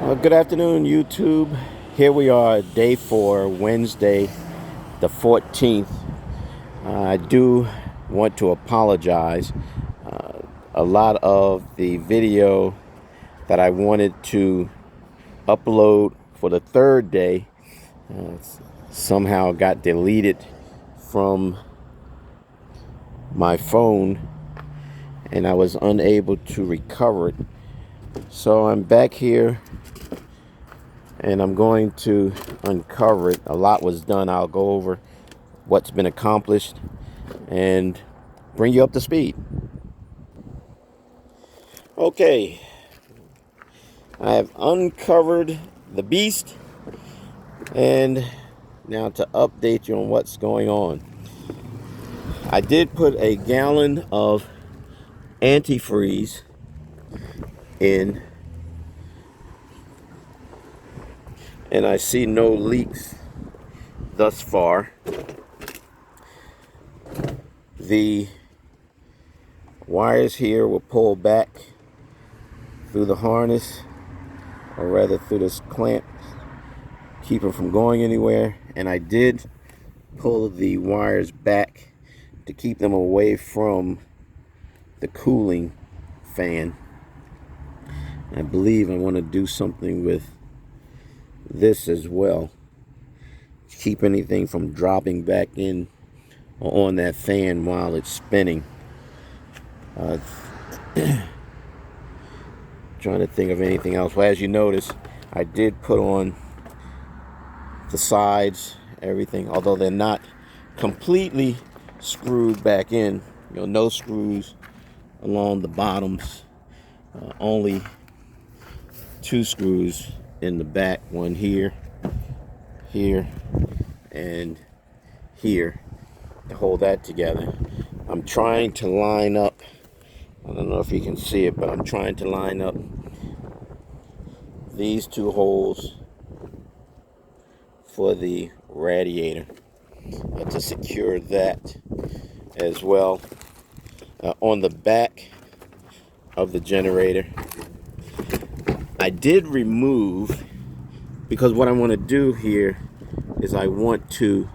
Good afternoon, YouTube. Here we are, day 4, Wednesday, the 14th. I do want to apologize. A lot of the video that I wanted to upload for the third day somehow got deleted from my phone, and I was unable to recover it. So I'm back here and I'm going to uncover it. A lot was done. I'll go over what's been accomplished and bring you up to speed. Okay, I have uncovered the beast, and now to update you on what's going on. I did put a gallon of antifreeze in, and I see no leaks thus far. The wires here were pulled back through the harness, or rather through this clamp, keep them from going anywhere. And I did pull the wires back to keep them away from the cooling fan. I believe I want to do something with this as well, keep anything from dropping back in on that fan while it's spinning. Trying to think of anything else. Well, as you notice, I did put on the sides, everything, although they're not completely screwed back in. No screws along the bottoms, only 2 screws in the back, one here, here, and here, to hold that together. I'm trying to line up, I don't know if you can see it, but I'm trying to line up these 2 holes for the radiator to secure that as well. On the back of the generator, I did remove, because what I want to do here is I want to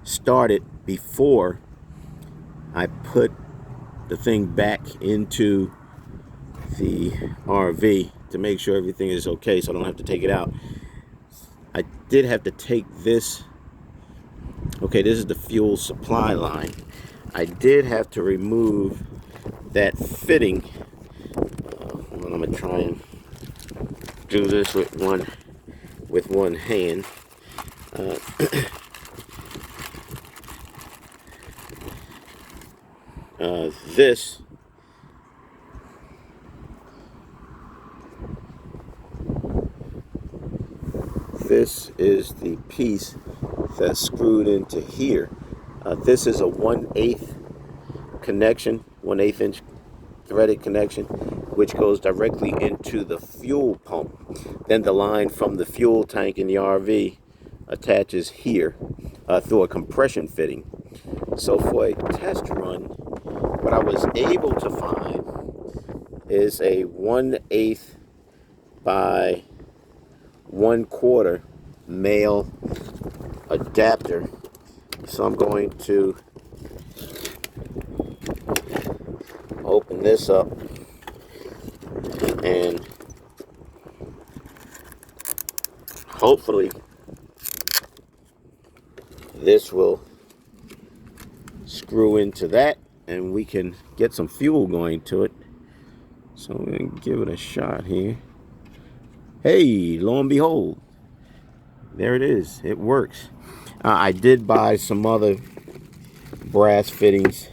start it before I put the thing back into the RV to make sure everything is okay, so I don't have to take it out. I did have to take this. Okay, this is the fuel supply line. I did have to remove that fitting. I'm gonna try and do this with one hand. This is the piece that's screwed into here. This is a 1/8 connection, 1/8 inch threaded connection, which goes directly into the fuel pump. Then the line from the fuel tank in the RV attaches here through a compression fitting. So for a test run, what I was able to find is a 1/8 by 1/4 male adapter. So I'm going to open this up and hopefully this will screw into that and we can get some fuel going to it. So I'm going to give it a shot here. Hey, lo and behold, there it is. It works. I did buy some other brass fittings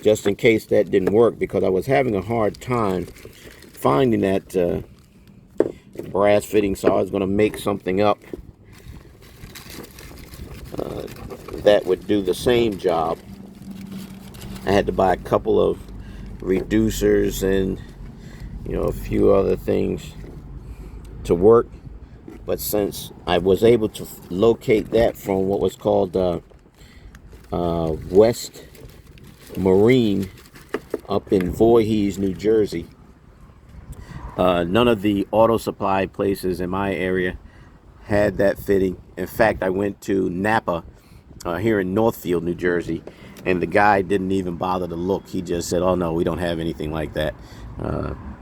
just in case that didn't work, because I was having a hard time finding that brass fitting, so I was going to make something up that would do the same job. I had to buy a couple of reducers and a few other things to work, but since I was able to locate that from what was called West Marine up in Voorhees, New Jersey, None of the auto supply places in my area had that fitting. In fact, I went to Napa here in Northfield, New Jersey, and the guy didn't even bother to look. He just said, "Oh no, we don't have anything like that."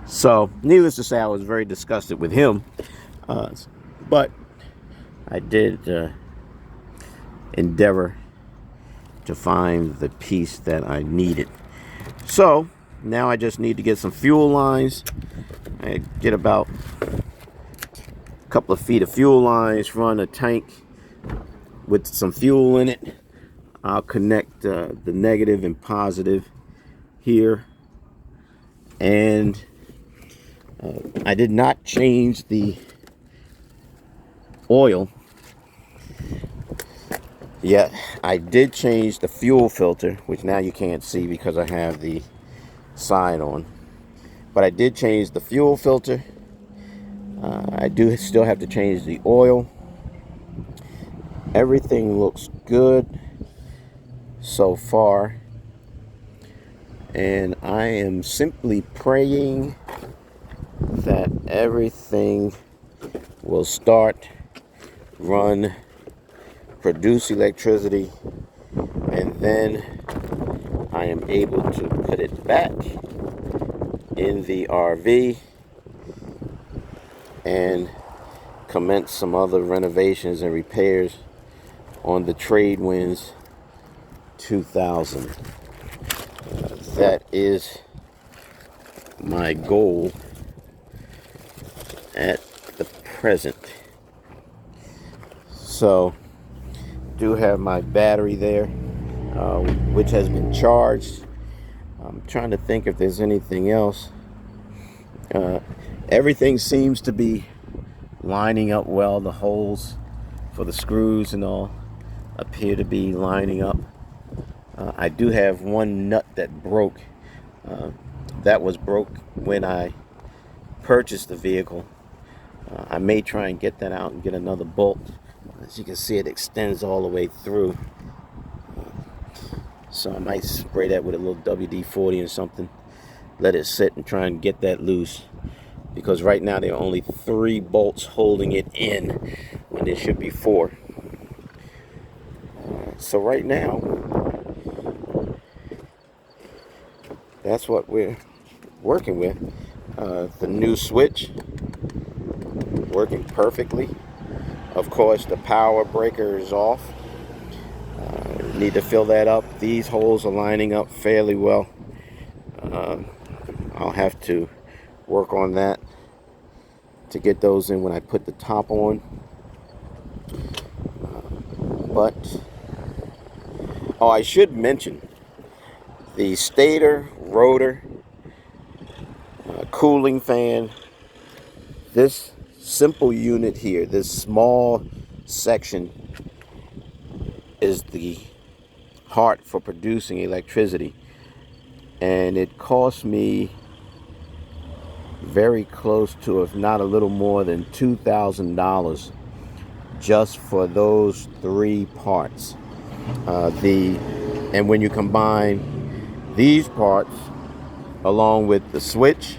So needless to say, I was very disgusted with him, but I did endeavor to find the piece that I needed. So now I just need to get some fuel lines. I get about a couple of feet of fuel lines, run a tank with some fuel in it. I'll connect the negative and positive here. And I did not change the oil yet. I did change the fuel filter, which now you can't see because I have the sign on. But I did change the fuel filter. I do still have to change the oil. Everything looks good so far. And I am simply praying that everything will start, run, produce electricity, and then I am able to put it back in the RV and commence some other renovations and repairs on the Tradewinds 2000. That is my goal at the present. So, do have my battery there, which has been charged. I'm trying to think if there's anything else. Everything seems to be lining up well. The holes for the screws and all appear to be lining up. I do have one nut that broke. That was broke when I purchased the vehicle. I may try and get that out and get another bolt. As you can see, it extends all the way through. So I might spray that with a little WD-40 or something. Let it sit and try and get that loose. Because right now there are only 3 bolts holding it in when there should be 4. So right now, that's what we're working with. The new switch working perfectly. Of course, the power breaker is off. Need to fill that up. These holes are lining up fairly well. I'll have to work on that to get those in when I put the top on. I should mention the stator, rotor, cooling fan. This simple unit here, this small section, is the heart for producing electricity, and it cost me very close to, if not a little more than $2,000 just for those 3 parts. And when you combine these parts along with the switch,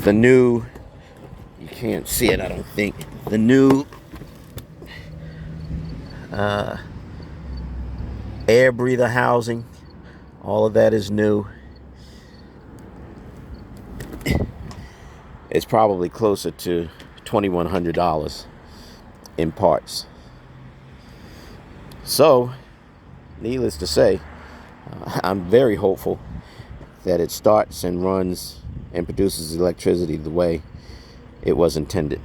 the new, you can't see it I don't think, the new air breather housing, all of that is new. It's probably closer to $2,100 in parts. So, needless to say, I'm very hopeful that it starts and runs and produces electricity the way it was intended.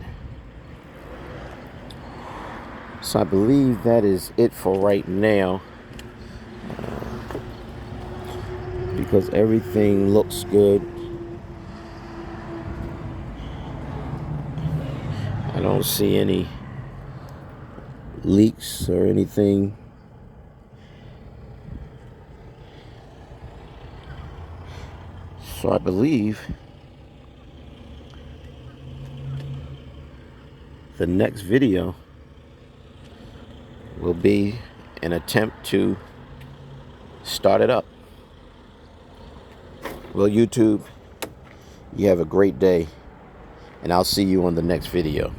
So I believe that is it for right now, because everything looks good. I don't see any leaks or anything. So I believe the next video will be an attempt to start it up. Will YouTube You have a great day, and I'll see you on the next video.